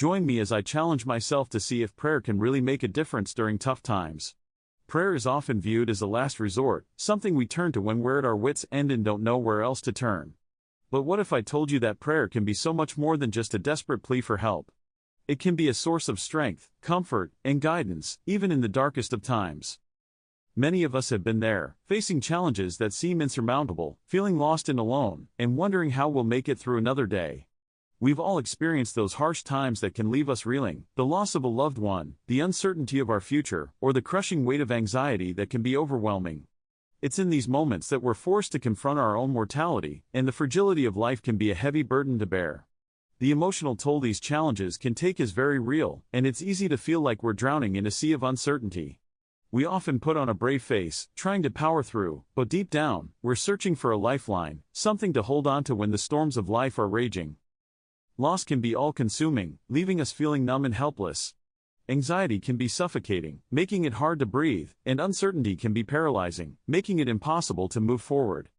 Join me as I challenge myself to see if prayer can really make a difference during tough times. Prayer is often viewed as a last resort, something we turn to when we're at our wits' end and don't know where else to turn. But what if I told you that prayer can be so much more than just a desperate plea for help? It can be a source of strength, comfort, and guidance, even in the darkest of times. Many of us have been there, facing challenges that seem insurmountable, feeling lost and alone, and wondering how we'll make it through another day. We've all experienced those harsh times that can leave us reeling, the loss of a loved one, the uncertainty of our future, or the crushing weight of anxiety that can be overwhelming. It's in these moments that we're forced to confront our own mortality, and the fragility of life can be a heavy burden to bear. The emotional toll these challenges can take is very real, and it's easy to feel like we're drowning in a sea of uncertainty. We often put on a brave face, trying to power through, but deep down, we're searching for a lifeline, something to hold on to when the storms of life are raging. Loss can be all-consuming, leaving us feeling numb and helpless. Anxiety can be suffocating, making it hard to breathe, and uncertainty can be paralyzing, making it impossible to move forward.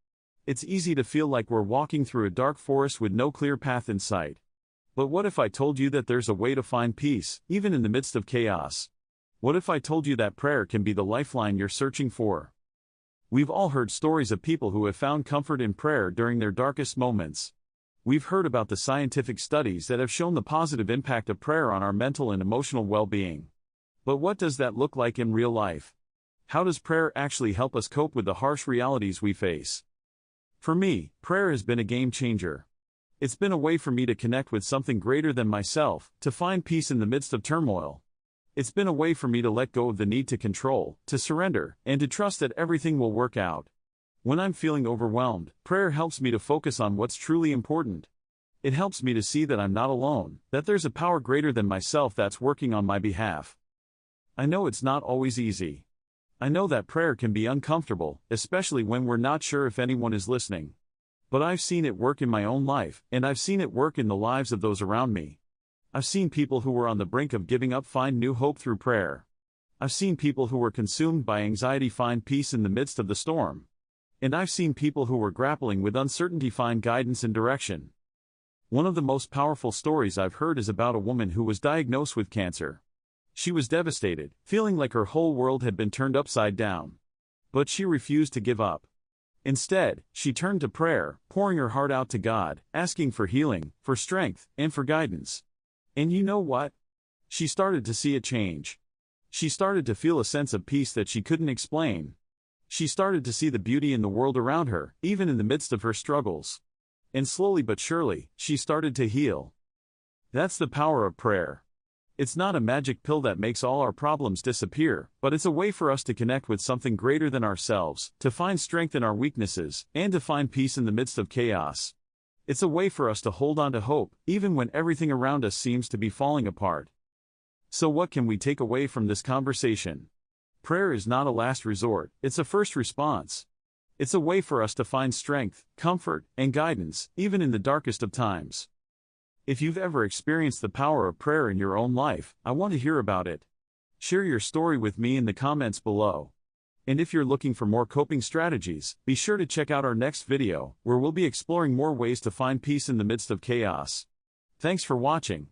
It's easy to feel like we're walking through a dark forest with no clear path in sight. But what if I told you that there's a way to find peace, even in the midst of chaos? What if I told you that prayer can be the lifeline you're searching for? We've all heard stories of people who have found comfort in prayer during their darkest moments. We've heard about the scientific studies that have shown the positive impact of prayer on our mental and emotional well-being. But what does that look like in real life? How does prayer actually help us cope with the harsh realities we face? For me, prayer has been a game changer. It's been a way for me to connect with something greater than myself, to find peace in the midst of turmoil. It's been a way for me to let go of the need to control, to surrender, and to trust that everything will work out. When I'm feeling overwhelmed, prayer helps me to focus on what's truly important. It helps me to see that I'm not alone, that there's a power greater than myself that's working on my behalf. I know it's not always easy. I know that prayer can be uncomfortable, especially when we're not sure if anyone is listening. But I've seen it work in my own life, and I've seen it work in the lives of those around me. I've seen people who were on the brink of giving up find new hope through prayer. I've seen people who were consumed by anxiety find peace in the midst of the storm. And I've seen people who were grappling with uncertainty find guidance and direction. One of the most powerful stories I've heard is about a woman who was diagnosed with cancer. She was devastated, feeling like her whole world had been turned upside down. But she refused to give up. Instead, she turned to prayer, pouring her heart out to God, asking for healing, for strength, and for guidance. And you know what? She started to see a change. She started to feel a sense of peace that she couldn't explain. She started to see the beauty in the world around her, even in the midst of her struggles. And slowly but surely, she started to heal. That's the power of prayer. It's not a magic pill that makes all our problems disappear, but it's a way for us to connect with something greater than ourselves, to find strength in our weaknesses, and to find peace in the midst of chaos. It's a way for us to hold on to hope, even when everything around us seems to be falling apart. So what can we take away from this conversation? Prayer is not a last resort, it's a first response. It's a way for us to find strength, comfort, and guidance, even in the darkest of times. If you've ever experienced the power of prayer in your own life, I want to hear about it. Share your story with me in the comments below. And if you're looking for more coping strategies, be sure to check out our next video, where we'll be exploring more ways to find peace in the midst of chaos. Thanks for watching.